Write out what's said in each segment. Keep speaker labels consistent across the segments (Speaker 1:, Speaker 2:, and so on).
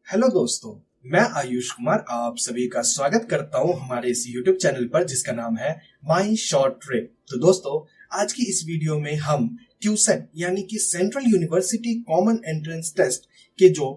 Speaker 1: Hello दोस्तों, मैं आयुष कुमार आप सभी का स्वागत करता हूं हमारे इस YouTube चैनल पर जिसका नाम है माई शॉर्ट ट्रिप। तो दोस्तों, आज की इस वीडियो में हम क्यूसेट यानी कि central university common entrance test के जो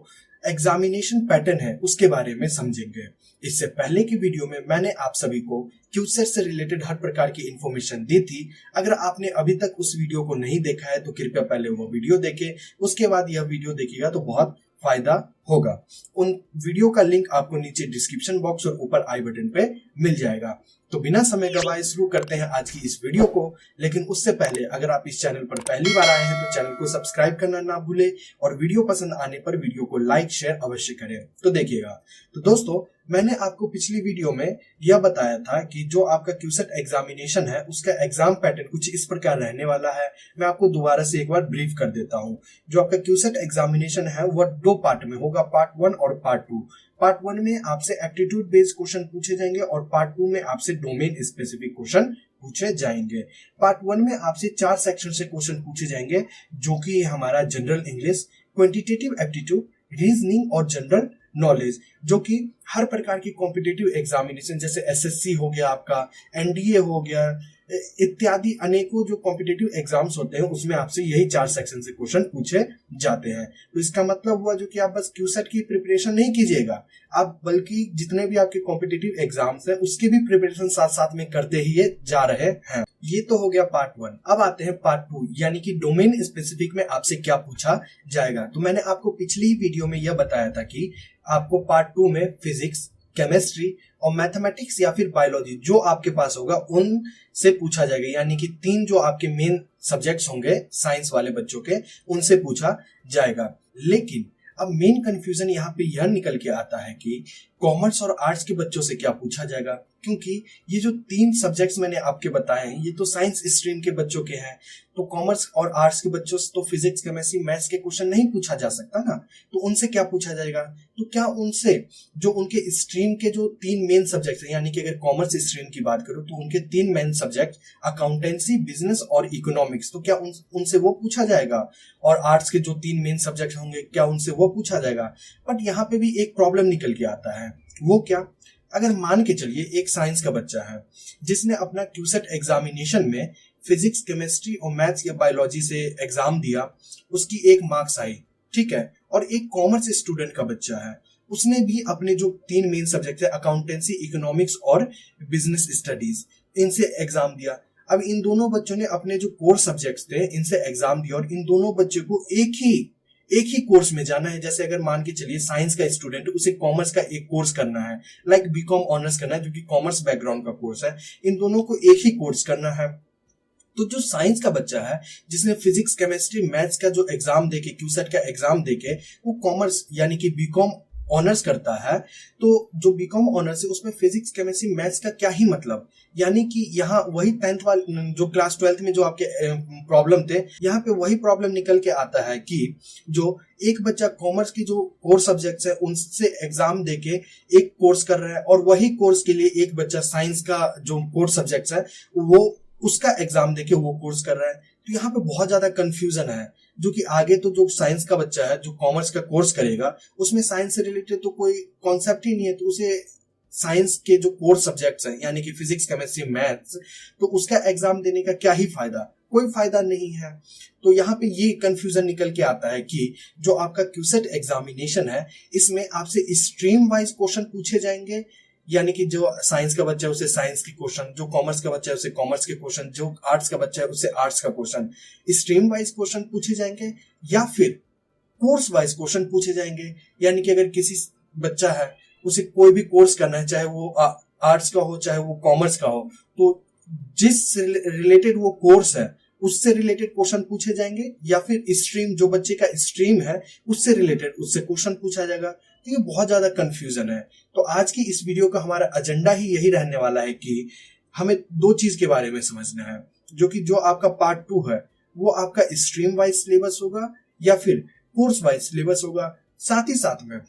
Speaker 1: एग्जामिनेशन पैटर्न है उसके बारे में समझेंगे। इससे पहले की वीडियो में मैंने आप सभी को क्यूसेट से रिलेटेड हर प्रकार की इंफॉर्मेशन दी थी। अगर आपने अभी तक उस वीडियो को नहीं देखा है तो कृपया पहले वो वीडियो देखें, उसके बाद यह वीडियो देखिएगा तो बहुत फायदा होगा। उन वीडियो का लिंक आपको नीचे डिस्क्रिप्शन बॉक्स और ऊपर आई बटन पे मिल जाएगा। तो बिना समय गवाए शुरू करते हैं आज की इस वीडियो को। लेकिन उससे पहले अगर आप इस चैनल पर पहली बार आए हैं तो चैनल को सब्सक्राइब करना ना भूले और वीडियो पसंद आने पर वीडियो को लाइक शेयर अवश्य करें। तो देखिएगा, तो दोस्तों, मैंने आपको पिछली वीडियो में यह बताया था कि जो आपका क्यूसेट एग्जामिनेशन है उसका एग्जाम पैटर्न कुछ इस प्रकार रहने वाला है। मैं आपको दोबारा से एक बार ब्रीफ कर देता हूं। जो आपका क्यूसेट एग्जामिनेशन है वह दो पार्ट में होगा, पार्ट 1 और पार्ट 2। पार्ट 1 में आपसे एप्टीट्यूड बेस्ड क्वेश्चन पूछे जाएंगे और पार्ट 2 में आपसे डोमेन स्पेसिफिक क्वेश्चन पूछे जाएंगे। पार्ट 1 में आपसे 4 सेक्शन से क्वेश्चन पूछे जाएंगे, जो कि हमारा general English, quantitative aptitude, reasoning और जनरल नॉलेज, जो कि हर प्रकार की कॉम्पिटिटिव एग्जामिनेशन जैसे एसएससी हो गया, आपका एनडीए हो गया, इत्यादि अनेकों जो कॉम्पिटिटिव एग्जाम्स होते हैं उसमें आपसे यही 4 सेक्शन से क्वेश्चन पूछे जाते हैं। तो इसका मतलब हुआ जो कि आप बस क्यूसेट की प्रिपरेशन नहीं कीजिएगा, आप बल्कि जितने भी आपके कॉम्पिटिटिव एग्जाम्स हैं उसके भी प्रिपरेशन साथ साथ में करते ही जा रहे हैं। ये तो हो गया पार्ट 1। अब आते हैं पार्ट 2 यानी कि डोमेन स्पेसिफिक में आपसे क्या पूछा जाएगा। तो मैंने आपको पिछली वीडियो में यह बताया था कि आपको पार्ट 2 में फिजिक्स, केमिस्ट्री और मैथमेटिक्स या फिर बायोलॉजी जो आपके पास होगा उन से पूछा जाएगा, यानी कि 3 जो आपके मेन सब्जेक्ट्स होंगे साइंस वाले बच्चों के, उनसे पूछा जाएगा। लेकिन अब मेन कंफ्यूजन यहाँ पे यह निकल के आता है कि कॉमर्स और आर्ट्स के बच्चों से क्या पूछा जाएगा, क्योंकि ये जो 3 सब्जेक्ट्स मैंने आपके बताए हैं ये तो साइंस स्ट्रीम के बच्चों के हैं। तो कॉमर्स और आर्ट्स के बच्चों से तो फिजिक्स, केमिस्ट्री, मैथ्स के क्वेश्चन नहीं पूछा जा सकता ना। तो उनसे क्या पूछा जाएगा? तो क्या उनसे जो उनके स्ट्रीम के जो 3 मेन सब्जेक्ट हैं, यानी कि अगर कॉमर्स स्ट्रीम की बात करूं तो उनके 3 मेन सब्जेक्ट अकाउंटेंसी, बिजनेस और इकोनॉमिक्स, तो क्या उनसे वो पूछा जाएगा? और आर्ट्स के जो 3 मेन सब्जेक्ट होंगे क्या उनसे वो पूछा जाएगा? बट यहाँ पे भी एक प्रॉब्लम निकल के आता है। वो क्या? अगर मान के चलिए एक साइंस का बच्चा है जिसने अपना क्यूसेट एग्जामिनेशन में फिजिक्स, केमिस्ट्री और मैथ्स या बायोलॉजी से एग्जाम दिया, उसकी 1 मार्क्स आई, ठीक है। और एक कॉमर्स स्टूडेंट का बच्चा है, उसने भी अपने जो 3 मेन सब्जेक्ट है अकाउंटेंसी, इकोनॉमिक्स और बिजनेस स्टडीज, इनसे एग्जाम दिया। अब इन दोनों बच्चों ने अपने जो कोर सब्जेक्ट्स थे इनसे एग्जाम दिया और इन दोनों बच्चों को एक ही कोर्स में जाना है। जैसे अगर मान के चलिए साइंस का स्टूडेंट, उसे कॉमर्स का एक कोर्स करना है, लाइक बीकॉम ऑनर्स करना है जो कि कॉमर्स बैकग्राउंड का कोर्स है, इन दोनों को एक ही कोर्स करना है। तो जो साइंस का बच्चा है जिसने फिजिक्स, केमिस्ट्री, मैथ्स का जो एग्जाम देके, क्यूसेट का एग्जाम देके वो कॉमर्स यानी कि बीकॉम ऑनर्स करता है, तो जो बीकॉम ऑनर्स है उसमें फिजिक्स, केमिस्ट्री, मैथ्स का क्या ही मतलब। यानी कि यहाँ वही 10th वाले जो क्लास 12th में जो आपके प्रॉब्लम थे, यहाँ पे वही प्रॉब्लम निकल के आता है कि जो एक बच्चा कॉमर्स की जो कोर सब्जेक्ट्स है उनसे एग्जाम देके एक कोर्स कर रहा है और वही कोर्स के लिए एक बच्चा साइंस का जो कोर सब्जेक्ट्स है वो उसका एग्जाम देके वो कोर्स कर रहा है। तो यहाँ पे बहुत ज्यादा कंफ्यूजन है, जो कि आगे तो जो साइंस का बच्चा है जो कॉमर्स का कोर्स करेगा उसमें साइंस से रिलेटेड तो कोई कॉन्सेप्ट ही नहीं है, तो उसे साइंस के जो कोर सब्जेक्ट्स हैं यानी कि फिजिक्स, केमिस्ट्री, मैथ्स, तो उसका एग्जाम देने का क्या ही फायदा? कोई फायदा नहीं है। तो यहाँ पे ये कंफ्यूजन निकल के आता है कि जो आपका क्यूसेट एग्जामिनेशन है इसमें आपसे स्ट्रीम वाइज क्वेश्चन पूछे जाएंगे, यानी कि जो साइंस का बच्चा है उसे साइंस के क्वेश्चन, जो कॉमर्स का बच्चा है उसे कॉमर्स के क्वेश्चन, जो आर्ट्स का बच्चा है उसे आर्ट्स का क्वेश्चन, स्ट्रीम वाइज क्वेश्चन पूछे जाएंगे या फिर कोर्स वाइज क्वेश्चन पूछे जाएंगे। यानी कि अगर किसी बच्चा है उसे कोई भी कोर्स करना है, चाहे वो आर्ट्स का हो चाहे वो कॉमर्स का हो, तो जिस रिलेटेड वो कोर्स है उससे रिलेटेड क्वेश्चन पूछे जाएंगे या फिर स्ट्रीम, जो बच्चे का स्ट्रीम है उससे रिलेटेड उससे क्वेश्चन पूछा जाएगा। तो ये बहुत ज्यादा कंफ्यूजन है। तो आज की इस वीडियो का हमारा एजेंडा ही यही रहने वाला है कि हमें 2 चीज के बारे में समझना है, जो कि जो आपका पार्ट 2 है वो आपका स्ट्रीम वाइज सिलेबस होगा या फिर कोर्स वाइज सिलेबस होगा। साथ ही साथ में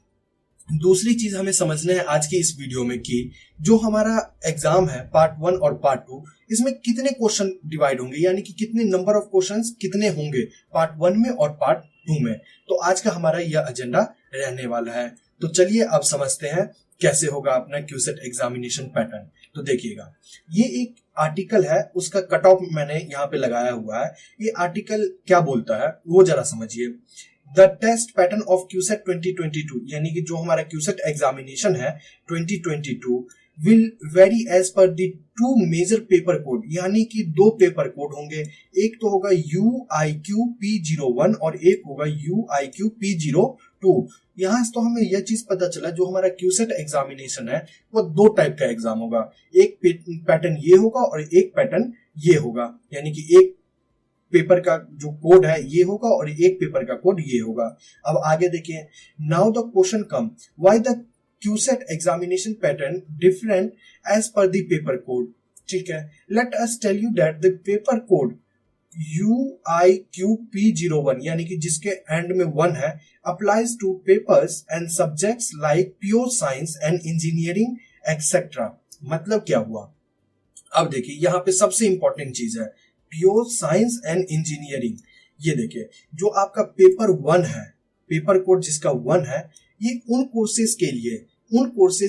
Speaker 1: दूसरी चीज हमें समझना है आज की इस वीडियो में कि जो हमारा एग्जाम है पार्ट 1 और पार्ट 2, इसमें कितने क्वेश्चन डिवाइड होंगे, यानी कि कितने नंबर ऑफ क्वेश्चंस कितने होंगे पार्ट 1 में और पार्ट 2 में। तो आज का हमारा यह एजेंडा रहने वाला है। तो चलिए अब समझते हैं कैसे होगा अपना क्यूसेट एग्जामिनेशन पैटर्न। तो देखिएगा, ये एक आर्टिकल है, उसका कट ऑफ मैंने यहाँ पे लगाया हुआ है। ये आर्टिकल क्या बोलता है वो जरा समझिए। The test pattern of CUET 2022, यानी कि जो हमारा क्यूसेट एग्जामिनेशन है 2022 will vary as per the two major paper code, यानी कि दो पेपर कोड होंगे। एक तो होगा UIQ-P01 और एक होगा UIQ-P02। यहाँ से तो हमें यह चीज पता चला, जो हमारा क्यूसेट एग्जामिनेशन है वो दो टाइप का एग्जाम होगा। एक पैटर्न ये होगा और एक पैटर्न ये होगा, यानी कि एक पेपर का जो कोड है ये होगा और एक पेपर का कोड ये होगा। अब आगे देखिए, now the question come, why the CUET examination pattern different as per the paper code. ठीक है, let us tell you that the paper code UIQ-P01, यानी कि जिसके एंड में 1 है, applies to papers and subjects like pure science and engineering etcetera. मतलब क्या हुआ, अब देखिए यहाँ पे सबसे इंपॉर्टेंट चीज है प्योर साइंस एंड इंजीनियरिंग। ये देखिए, जो आपका पेपर 1 है, पेपर कोड जिसका 1 है, ये उन कोर्सेज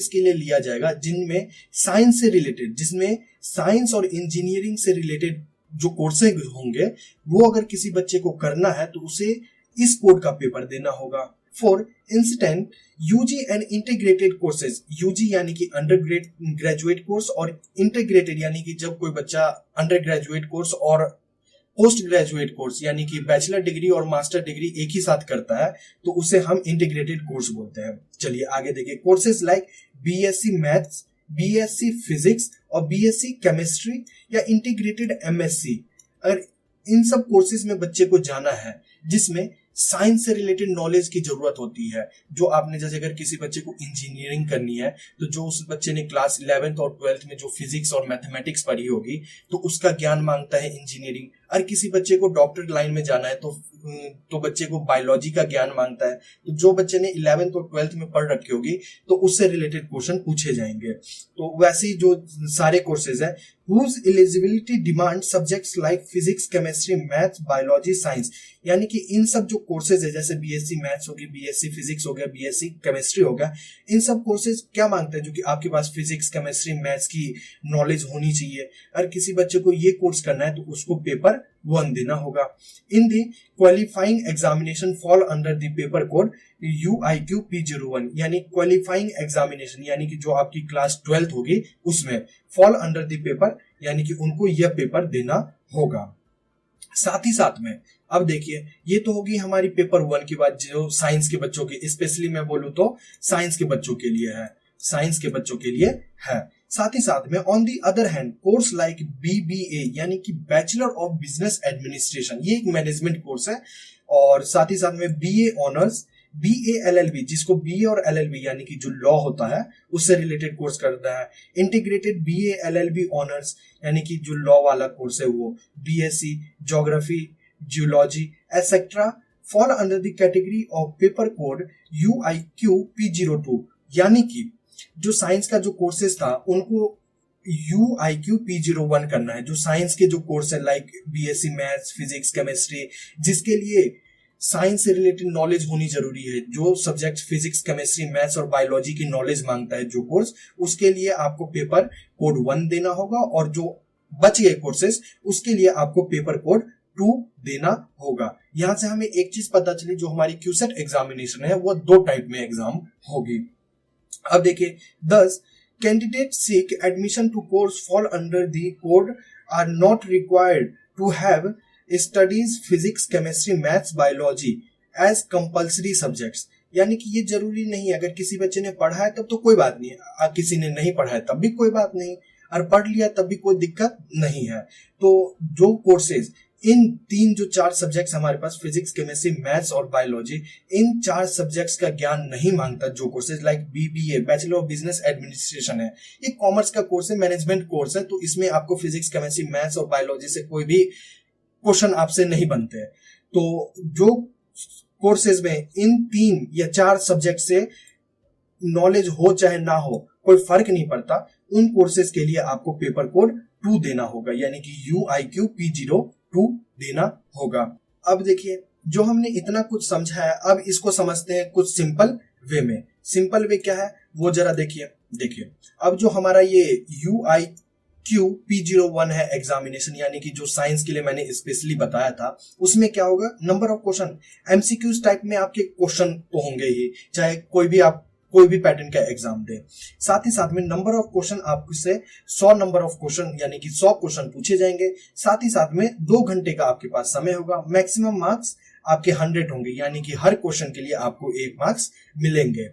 Speaker 1: के लिए लिया जाएगा जिनमें साइंस से रिलेटेड, जिसमें साइंस और इंजीनियरिंग से रिलेटेड जो कोर्सेज होंगे, वो अगर किसी बच्चे को करना है तो उसे इस कोड का पेपर देना होगा। For instant UG and integrated courses, UG यानी कि अंडर ग्रेजुएट कोर्स और इंटीग्रेटेड यानी कि जब कोई बच्चा अंडर ग्रेजुएट कोर्स और पोस्ट ग्रेजुएट कोर्स यानी कि बैचलर डिग्री और मास्टर डिग्री एक ही साथ करता है तो उसे हम इंटीग्रेटेड कोर्स बोलते हैं। चलिए आगे देखिए, courses like BSc maths, BSc physics और बीएससी केमिस्ट्री या इंटीग्रेटेड एमएससी, अगर इन सब कोर्सेज में बच्चे को जाना है जिसमें साइंस से रिलेटेड नॉलेज की जरूरत होती है, जो आपने जैसे अगर किसी बच्चे को इंजीनियरिंग करनी है तो जो उस बच्चे ने क्लास 11th और 12th में जो फिजिक्स और मैथमेटिक्स पढ़ी होगी तो उसका ज्ञान मांगता है इंजीनियरिंग। और किसी बच्चे को डॉक्टर लाइन में जाना है तो बच्चे को बायोलॉजी का ज्ञान मांगता है, तो जो बच्चे ने 11th और 12th में पढ़ रखी होगी तो उससे रिलेटेड क्वेश्चन पूछे जाएंगे। तो वैसे ही जो सारे कोर्सेज है whose eligibility demand subjects like physics, chemistry, maths, biology, science, यानी कि इन सब जो कोर्सेज है जैसे बीएससी मैथ्स हो गया, बीएससी फिजिक्स हो गया, बीएससी केमिस्ट्री हो गया, इन सब कोर्सेज क्या मांगते हैं, जो कि आपके पास फिजिक्स, केमिस्ट्री, मैथ्स की नॉलेज होनी चाहिए। अगर किसी बच्चे को ये कोर्स करना है तो उसको पेपर 1 देना होगा। In the qualifying examination fall under the paper code UIQ-P01, यानी क्वालिफाइंग एग्जामिनेशन यानी कि जो आपकी क्लास 12th होगी उसमें फॉल अंडर द पेपर, यानी कि उनको यह पेपर देना होगा। साथ ही साथ में अब देखिए, ये तो होगी हमारी पेपर 1 की बात, जो साइंस के बच्चों के, स्पेशली मैं बोलूं तो साइंस के बच्चों के लिए है, साइंस के बच्चों के लिए है। साथ ही साथ में on the other hand course like BBA यानी कि बैचलर ऑफ बिजनेस एडमिनिस्ट्रेशन, ये एक मैनेजमेंट कोर्स है, और साथ ही साथ में BA ऑनर्स, BA LLB जिसको BA और LLB यानी कि जो लॉ होता है उससे रिलेटेड कोर्स करता है, इंटीग्रेटेड BA LLB ऑनर्स यानी कि जो लॉ वाला कोर्स है वो BSc geography, geology etcetera fall under the category of paper code UIQ-P02, यानी कि जो साइंस का जो कोर्सेज था उनको UIQ-P01 करना है। जो साइंस के जो कोर्स है like BSc maths, physics, chemistry, जिसके लिए साइंस से रिलेटेड नॉलेज होनी जरूरी है, जो सब्जेक्ट फिजिक्स, केमिस्ट्री, मैथ्स और बायोलॉजी की नॉलेज मांगता है जो कोर्स, उसके लिए आपको पेपर कोड 1 देना होगा, और जो बच गए कोर्सेज उसके लिए आपको पेपर कोड 2 देना होगा। यहां से हमें एक चीज पता चली, जो हमारी क्यूसेट एग्जामिनेशन है वो 2 टाइप में एग्जाम होगी। अब देखिए, thus candidates seek admission to course fall under the code are not required to have studies physics, chemistry, maths, biology as compulsory subjects, यानी कि ये जरूरी नहीं, अगर किसी बच्चे ने पढ़ा है तब तो कोई बात नहीं है, किसी ने नहीं पढ़ा है तब भी कोई बात नहीं, और पढ़ लिया तब भी कोई दिक्कत नहीं है। तो जो कोर्सेज इन 3 जो 4 सब्जेक्ट्स हमारे पास फिजिक्स, केमिस्ट्री, मैथ्स और बायोलॉजी, इन 4 सब्जेक्ट्स का ज्ञान नहीं मांगता, जो courses like BBA bachelor of business administration है, ये कॉमर्स का कोर्स है, मैनेजमेंट कोर्स है, तो इसमें आपको फिजिक्स, केमिस्ट्री, मैथ्स और बायोलॉजी से कोई भी क्वेश्चन आपसे नहीं बनते हैं। तो जो कोर्सेज में इन 3 या 4 सब्जेक्ट से नॉलेज हो चाहे ना हो कोई फर्क नहीं पड़ता, उन कोर्सेज के लिए आपको पेपर कोड 2 देना होगा, यानी कि UIQ-P02 देना होगा। अब देखिए, जो हमने इतना कुछ समझा है, अब इसको समझते हैं कुछ सिंपल वे में। सिंपल वे क्या है वो जरा देखिए अब जो हमारा ये UIQ-P01 है एग्जामिनेशन, यानी कि जो साइंस के लिए मैंने स्पेशली बताया था, उसमें क्या होगा, number of question MCQs type में आपके क्वेश्चन तो होंगे ही, चाहे कोई भी पैटर्न का एग्जाम दे। साथ ही साथ में नंबर ऑफ क्वेश्चन आपसे 100 नंबर ऑफ क्वेश्चन यानी कि 100 क्वेश्चन पूछे जाएंगे। साथ ही साथ में 2 घंटे का आपके पास समय होगा। मैक्सिमम मार्क्स आपके 100 होंगे, यानी कि हर क्वेश्चन के लिए आपको 1 मार्क्स मिलेंगे।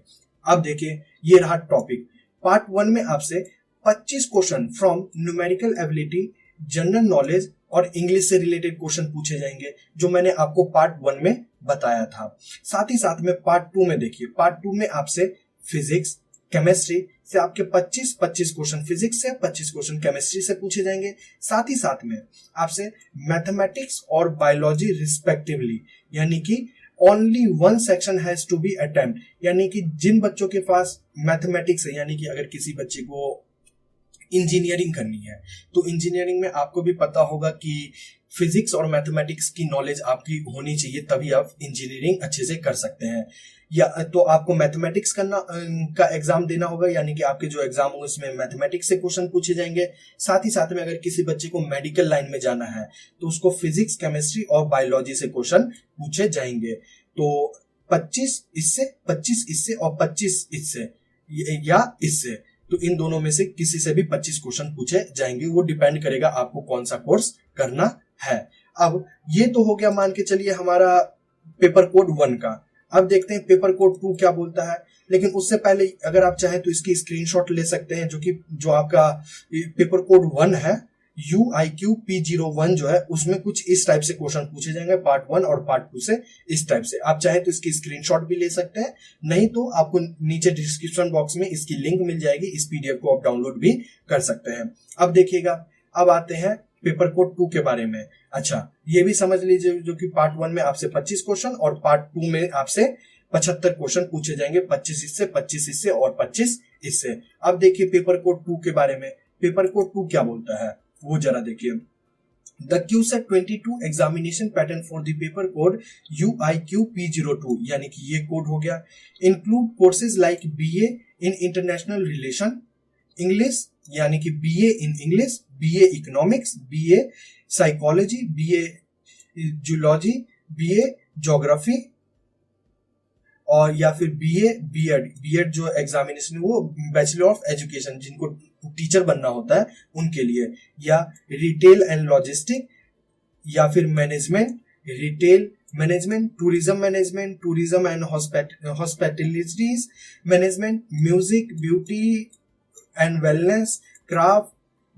Speaker 1: अब देखिए ये रहा टॉपिक। पार्ट 1 में आपसे 25 question from numerical ability, general knowledge और इंग्लिश से रिलेटेड क्वेश्चन पूछे जाएंगे, जो मैंने आपको पार्ट 1 में बताया था। साथ ही साथ में पार्ट 2 में देखिए, पार्ट 2 में आपसे फिजिक्स, केमिस्ट्री से आपके 25 क्वेश्चन फिजिक्स से, 25 क्वेश्चन केमिस्ट्री से पूछे जाएंगे। साथ ही साथ में आपसे मैथमेटिक्स और बायोलॉजी रिस्पेक्टिवली, यानी कि only 1 section has to be attempt, यानी कि जिन बच्चों के पास मैथमेटिक्स है, यानी कि अगर किसी बच्चे को इंजीनियरिंग करनी है तो इंजीनियरिंग में आपको भी पता होगा कि फिजिक्स और मैथमेटिक्स की नॉलेज आपकी होनी चाहिए, तभी आप इंजीनियरिंग अच्छे से कर सकते हैं। या तो आपको मैथमेटिक्स का एग्जाम देना होगा, यानी कि आपके जो एग्जाम होंगे उसमें मैथमेटिक्स से क्वेश्चन पूछे जाएंगे। साथ ही साथ में अगर किसी बच्चे को मेडिकल लाइन में जाना है तो उसको फिजिक्स, केमिस्ट्री और बायोलॉजी से क्वेश्चन पूछे जाएंगे। तो 25 इससे, 25 इससे और 25 इससे या इससे, तो इन दोनों में से किसी से भी 25 क्वेश्चन पूछे जाएंगे। वो डिपेंड करेगा आपको कौन सा कोर्स करना है। अब ये तो हो गया, मान के चलिए हमारा पेपर कोड 1 का। अब देखते हैं पेपर कोड 2 क्या बोलता है। लेकिन उससे पहले अगर आप चाहें तो इसकी स्क्रीनशॉट ले सकते हैं, जो आपका पेपर कोड 1 है UIQ-P01 जो है, उसमें कुछ इस टाइप से क्वेश्चन पूछे जाएंगे पार्ट 1 और पार्ट 2 से इस टाइप से। आप चाहे तो इसकी स्क्रीनशॉट भी ले सकते हैं, नहीं तो आपको नीचे डिस्क्रिप्शन बॉक्स में इसकी लिंक मिल जाएगी, इस PDF को आप डाउनलोड भी कर सकते हैं। अब देखिएगा, अब आते हैं पेपर कोड 2 के बारे में। अच्छा, ये भी समझ लीजिए, जो कि पार्ट 1 में आपसे 25 क्वेश्चन और पार्ट 2 में आपसे 75 क्वेश्चन पूछे जाएंगे, 25 इससे, 25 इससे और 25 इससे। अब देखिए पेपर कोड 2 के बारे में। पेपर कोड 2 क्या बोलता है वो जरा देखिए। The QCET 22 examination pattern for the paper code UIQ-P02, यानी कि ये कोड हो गया, include courses like BA in international relation, English यानी कि BA in English, BA economics, BA psychology, BA zoology, BA geography, और या फिर बीएड जो एग्जामिनेशन है वो बैचलर ऑफ एजुकेशन, जिनको टीचर बनना होता है उनके लिए, या रिटेल एंड लॉजिस्टिक, या फिर management, retail management, tourism and hospitalities management, music, beauty and wellness, craft,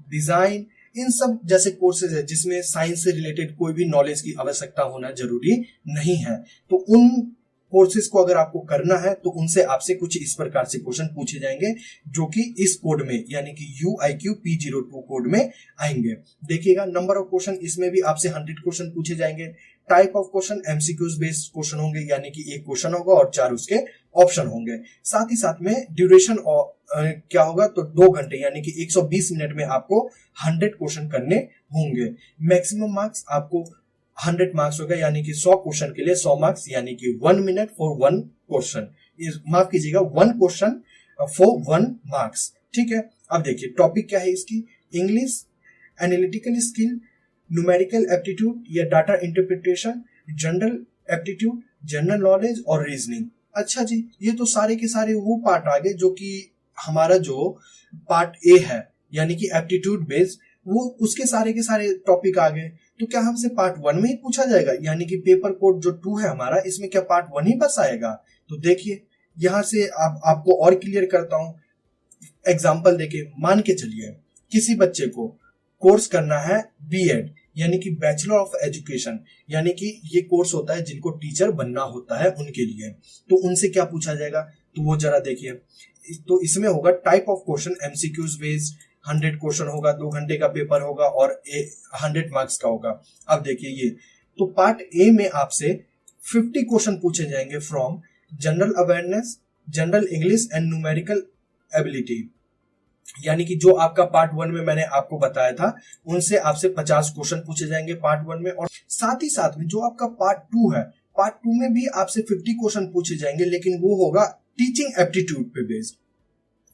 Speaker 1: design, इन सब जैसे कोर्सेज है जिसमें साइंस से रिलेटेड कोई भी नॉलेज की आवश्यकता होना जरूरी नहीं है। तो उन कोर्सेज को अगर आपको करना है तो उनसे आपसे कुछ इस प्रकार से क्वेश्चन पूछे जाएंगे, जो कि इस कोड में यानी कि UIQ-P02 कोड में आएंगे। देखिएगा, नंबर ऑफ क्वेश्चन इसमें भी आपसे 100 क्वेश्चन पूछे जाएंगे। Type of question MCQs based question होंगे, यानी कि एक क्वेश्चन होगा और 4 उसके ऑप्शन होंगे। साथ ही साथ में ड्यूरेशन क्या होगा, तो 2 घंटे यानी कि 120 मिनट में आपको 100 क्वेश्चन करने होंगे। मैक्सिमम मार्क्स आपको 100 मार्क्स होगा, यानी कि 100 क्वेश्चन के लिए 100 मार्क्स, यानी कि 1 मिनट फॉर 1 क्वेश्चन, माफ कीजिएगा 1 क्वेश्चन फॉर 1 मार्क्स। ठीक है, अब देखिए टॉपिक क्या है इसकी, English, analytical skill, numerical aptitude या data interpretation, general aptitude, general knowledge और रीजनिंग। अच्छा जी, ये तो सारे के सारे वो पार्ट आ गए जो कि हमारा जो पार्ट ए है, यानी कि एप्टीट्यूड बेस्ड, वो उसके सारे के सारे टॉपिक आ गए। तो क्या हमसे पार्ट 1 में ही पूछा जाएगा, यानी कि पेपर कोड जो 2 है हमारा, इसमें क्या पार्ट 1 ही बस आएगा? तो देखिए यहां से आपको और क्लियर करता हूं एग्जांपल देके। मान के चलिए किसी बच्चे को कोर्स करना है बीएड, यानी कि बैचलर ऑफ एजुकेशन, यानी कि ये कोर्स होता है जिनको टीचर बनना होता है उनके लिए। तो उनसे क्या पूछा जाएगा, तो वो जरा देखिए। तो इसमें होगा type of question MCQs based, 100 question होगा, 2 घंटे का पेपर होगा और 100 मार्क्स का होगा। अब देखिए ये तो पार्ट ए में आपसे 50 क्वेश्चन पूछे जाएंगे from general awareness, general English and numerical ability, यानी कि जो आपका पार्ट 1 में मैंने आपको बताया था उनसे आपसे 50 क्वेश्चन पूछे जाएंगे पार्ट 1 में। और साथ ही साथ में जो आपका पार्ट 2 है, पार्ट 2 में भी आपसे 50 क्वेश्चन पूछे जाएंगे, लेकिन वो होगा टीचिंग एप्टीट्यूड पे बेस्ड।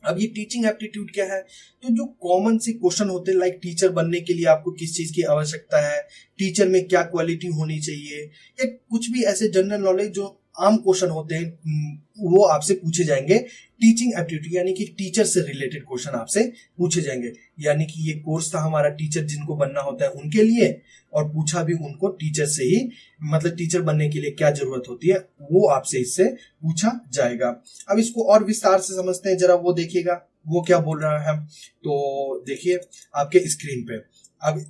Speaker 1: अब ये टीचिंग एप्टीट्यूड क्या है, तो जो कॉमन से क्वेश्चन होते हैं, लाइक टीचर बनने के लिए आपको किस चीज की आवश्यकता है, टीचर में क्या क्वालिटी होनी चाहिए, या कुछ भी ऐसे जनरल नॉलेज जो आम क्वेश्चन होते हैं वो आपसे पूछे जाएंगे। टीचिंग एप्टीट्यूड यानी कि टीचर से रिलेटेड क्वेश्चन आपसे पूछे जाएंगे। यानी कि ये कोर्स था हमारा टीचर जिनको बनना होता है उनके लिए, और पूछा भी उनको टीचर से ही, मतलब टीचर बनने के लिए क्या जरूरत होती है वो आपसे इससे पूछा जाएगा। अब इसको और विस्तार से समझते हैं, जरा वो देखिएगा वो क्या बोल रहा है। तो देखिए आपके स्क्रीन पे, अब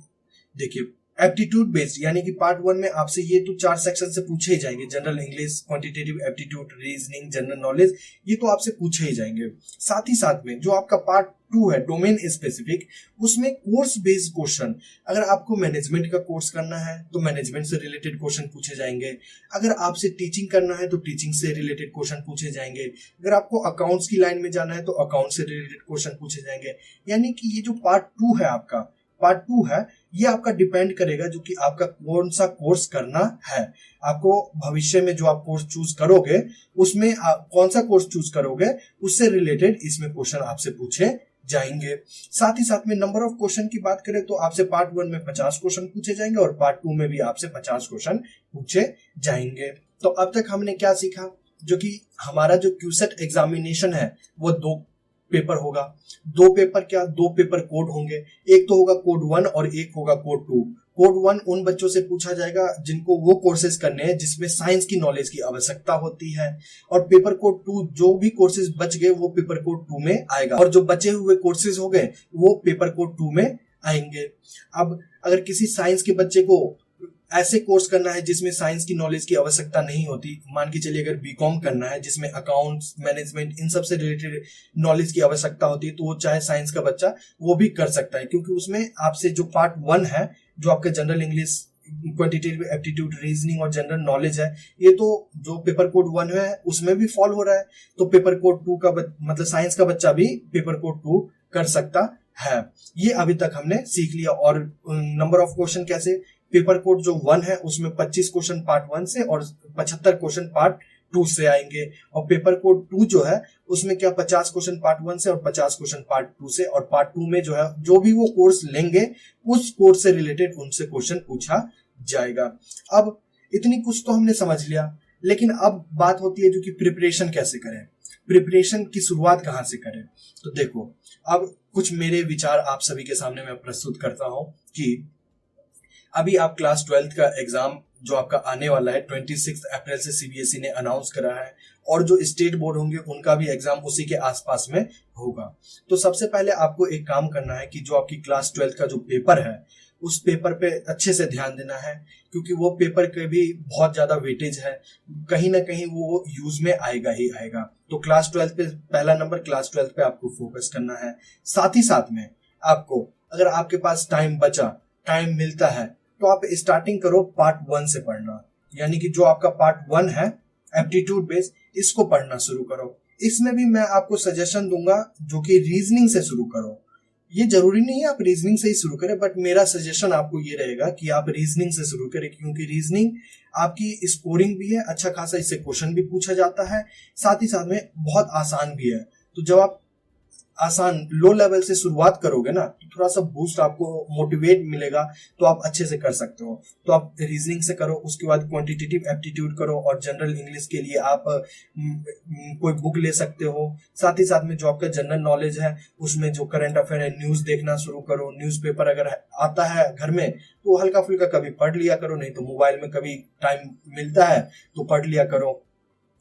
Speaker 1: देखिए एप्टीट्यूड बेस्ड यानी कि पार्ट 1 में आपसे ये तो 4 सेक्शन से पूछे ही जाएंगे, general English, quantitative aptitude, reasoning, general knowledge, ये तो आपसे पूछे ही जाएंगे। साथ ही साथ में जो आपका पार्ट 2 है डोमेन स्पेसिफिक, उसमें कोर्स बेस्ड क्वेश्चन, अगर आपको मैनेजमेंट का कोर्स करना है तो मैनेजमेंट से रिलेटेड क्वेश्चन पूछे जाएंगे, अगर आपसे टीचिंग करना है तो टीचिंग से रिलेटेड क्वेश्चन पूछे जाएंगे, अगर आपको अकाउंट्स की लाइन में जाना है तो अकाउंट से रिलेटेड क्वेश्चन पूछे जाएंगे। यानी कि ये जो पार्ट 2 है आपका, पार्ट 2 है, ये आपका डिपेंड करेगा जो कि आपका कौन सा कोर्स करना है। आपको भविष्य में जो आप कोर्स चूज करोगे उसमें कौन सा कोर्स चूज करोगे उससे रिलेटेड इसमें क्वेश्चन आपसे पूछे जाएंगे। साथ ही साथ में नंबर ऑफ क्वेश्चन की बात करें तो आपसे पार्ट 1 में 50 क्वेश्चन पूछे जाएंगे और पार्ट 2 में भी आपसे 50 क्वेश्चन पूछे जाएंगे। तो अब तक हमने क्या सीखा, जो कि हमारा जो क्यूसेट एग्जामिनेशन है वो 2 पेपर होगा। 2 पेपर क्या, 2 पेपर कोड होंगे, एक तो होगा कोड 1 और एक होगा कोड 2। कोड 1 उन बच्चों से पूछा जाएगा जिनको वो कोर्सेज करने हैं जिसमें साइंस की नॉलेज की आवश्यकता होती है, और पेपर कोड 2 जो भी कोर्सेज बच गए वो पेपर कोड 2 में आएगा, और जो बचे हुए कोर्सेज हो गए वो पेपर कोड 2 में आएंगे। अब अगर किसी साइंस के बच्चे को ऐसे कोर्स करना है जिसमें साइंस की नॉलेज की आवश्यकता नहीं होती, मान के चलिए अगर बीकॉम करना है जिसमें अकाउंट्स, मैनेजमेंट, इन सब से रिलेटेड नॉलेज की आवश्यकता होती है, तो वो चाहे साइंस का बच्चा वो भी कर सकता है, क्योंकि उसमें आपसे जो पार्ट 1 है जो आपका general English, quantitative aptitude, reasoning और जनरल नॉलेज है, ये तो जो पेपर कोड 1 है उसमें भी फॉलो हो रहा है, तो पेपर कोड 2 का मतलब साइंस का बच्चा भी पेपर कोड 2 कर सकता है। ये अभी तक हमने सीख लिया। और नंबर ऑफ क्वेश्चन कैसे, पेपर कोड जो 1 है उसमें 25 क्वेश्चन पार्ट 1 से और 75 क्वेश्चन पार्ट 2 से आएंगे, और पेपर कोड 2 जो है उसमें क्या 50 क्वेश्चन पार्ट 1 से और 50 क्वेश्चन पार्ट 2 से, और पार्ट 2 में जो है जो भी वो कोर्स लेंगे उस कोर्स से रिलेटेड उनसे क्वेश्चन पूछा जाएगा। अब इतनी कुछ तो हमने समझ लिया, लेकिन अब बात होती है जो कि प्रिपरेशन कैसे करें, प्रिपरेशन की शुरुआत कहां से करें। तो देखो, अब कुछ मेरे विचार आप सभी के सामने मैं प्रस्तुत करता हूं कि अभी आप क्लास 12th का एग्जाम जो आपका आने वाला है 26 अप्रैल से सीबीएसई ने अनाउंस करा है, और जो स्टेट बोर्ड होंगे उनका भी एग्जाम उसी के आसपास में होगा। तो सबसे पहले आपको एक काम करना है कि जो आपकी क्लास 12th का जो पेपर है उस पेपर पे अच्छे से ध्यान देना है, क्योंकि वो पेपर के भी बहुत ज्यादा वेटेज है, कहीं ना कहीं वो यूज में आएगा ही आएगा। तो क्लास 12th पे पहला नंबर क्लास 12th पे आपको फोकस करना है। साथ ही साथ में आपको, अगर आपके पास टाइम बचा, टाइम मिलता है, तो आप स्टार्टिंग करो पार्ट 1 से पढ़ना, यानी कि जो आपका पार्ट 1 है एप्टीट्यूड बेस्ड, इसको पढ़ना शुरू करो। इसमें भी मैं आपको सजेशन दूंगा जो कि रीजनिंग से शुरू करो। ये जरूरी नहीं है आप रीजनिंग से ही शुरू करें, बट मेरा सजेशन आपको ये रहेगा कि आप रीजनिंग से शुरू करें, क्योंकि रीजनिंग आपकी स्कोरिंग भी है, अच्छा खासा इससे क्वेश्चन भी पूछा जाता है, साथ ही साथ में बहुत आसान भी है। तो जब आप आसान लो लेवल से शुरुआत करोगे ना, तो थोड़ा सा बूस्ट आपको, मोटिवेट मिलेगा, तो आप अच्छे से कर सकते हो। तो आप रीजनिंग से करो, उसके बाद क्वांटिटेटिव एप्टीट्यूड करो, और जनरल इंग्लिश के लिए आप कोई बुक ले सकते हो। साथ ही साथ में जो आपका जनरल नॉलेज है उसमें जो करंट अफेयर है, न्यूज देखना शुरू करो। न्यूज़पेपर अगर आता है घर में तो हल्का फुल्का कभी पढ़ लिया करो, नहीं तो मोबाइल में कभी टाइम मिलता है तो पढ़ लिया करो।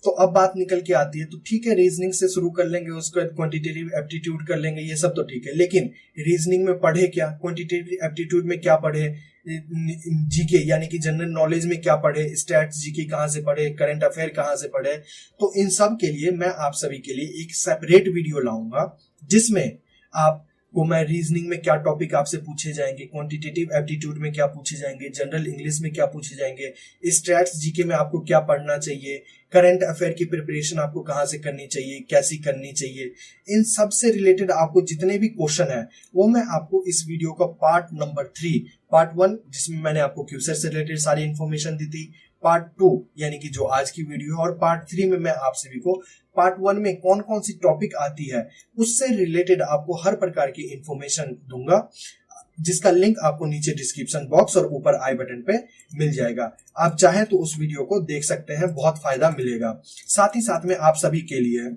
Speaker 1: तो अब बात निकल के आती है, तो ठीक है रीजनिंग से शुरू कर लेंगे, उसके बाद क्वांटिटेटिव एप्टीट्यूड कर लेंगे, ये सब तो ठीक है, लेकिन रीजनिंग में पढ़े क्या, क्वांटिटेटिव एप्टीट्यूड में क्या पढ़े, जीके यानी कि जनरल नॉलेज में क्या पढ़े, स्टैट्स जीके कहाँ से पढ़े, करंट अफेयर कहाँ से पढ़े। तो इन सब के लिए मैं आप सभी के लिए एक सेपरेट वीडियो लाऊंगा, जिसमें आप को मैं रीजनिंग में क्या टॉपिक आपसे पूछे जाएंगे, क्वांटिटेटिव एप्टीट्यूड में क्या पूछे जाएंगे, जनरल इंग्लिश में क्या पूछे जाएंगे, स्टैट्स जीके में आपको क्या पढ़ना चाहिए, करंट अफेयर की प्रिपरेशन आपको कहाँ से करनी चाहिए, कैसी करनी चाहिए, इन सब से रिलेटेड आपको जितने भी क्वेश्चन है वो मैं आपको इस वीडियो का पार्ट नंबर 3, पार्ट 1 जिसमें मैंने आपको क्यूसेट से रिलेटेड सारी इन्फॉर्मेशन दी थी, पार्ट 2 यानी कि जो आज की वीडियो है, और पार्ट 3 में मैं आप सभी को पार्ट 1 में कौन कौन सी टॉपिक आती है उससे रिलेटेड आपको हर प्रकार की इंफॉर्मेशन दूंगा, जिसका लिंक आपको नीचे डिस्क्रिप्शन बॉक्स और ऊपर आई बटन पे मिल जाएगा। आप चाहें तो उस वीडियो को देख सकते हैं, बहुत फायदा मिलेगा। साथ ही साथ में आप सभी के लिए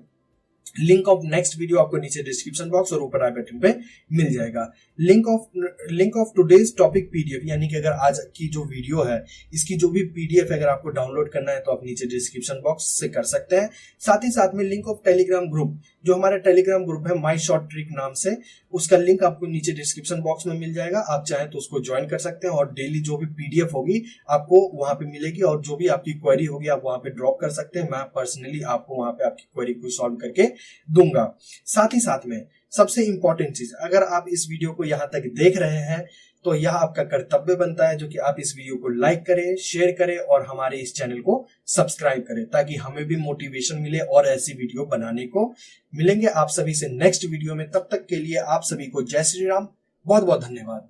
Speaker 1: लिंक ऑफ नेक्स्ट वीडियो आपको नीचे डिस्क्रिप्शन बॉक्स और ऊपर आई बटन पे मिल जाएगा। Link of today's topic PDF, यानी कि अगर आज की जो वीडियो है इसकी जो भी पीडीएफ अगर आपको डाउनलोड करना है तो आप नीचे डिस्क्रिप्शन बॉक्स से कर सकते हैं। साथ ही साथ में लिंक ऑफ टेलीग्राम ग्रुप, जो हमारा टेलीग्राम ग्रुप है माई शॉर्ट ट्रिक नाम से, उसका लिंक आपको नीचे डिस्क्रिप्शन बॉक्स में मिल जाएगा। आप चाहें तो उसको ज्वाइन कर सकते हैं और डेली जो भी पीडीएफ होगी आपको वहां पे मिलेगी, और जो भी आपकी क्वेरी होगी आप वहां पे ड्रॉप कर सकते हैं। मैं पर्सनली आपको वहां पे आपकी क्वेरी को सॉल्व करके दूंगा। साथ ही साथ में सबसे इंपॉर्टेंट चीज, अगर आप इस वीडियो को यहां तक देख रहे हैं तो यह आपका कर्तव्य बनता है जो कि आप इस वीडियो को लाइक करें, शेयर करें और हमारे इस चैनल को सब्सक्राइब करें, ताकि हमें भी मोटिवेशन मिले और ऐसी वीडियो बनाने को। मिलेंगे आप सभी से नेक्स्ट वीडियो में, तब तक के लिए आप सभी को जय श्री राम, बहुत बहुत धन्यवाद।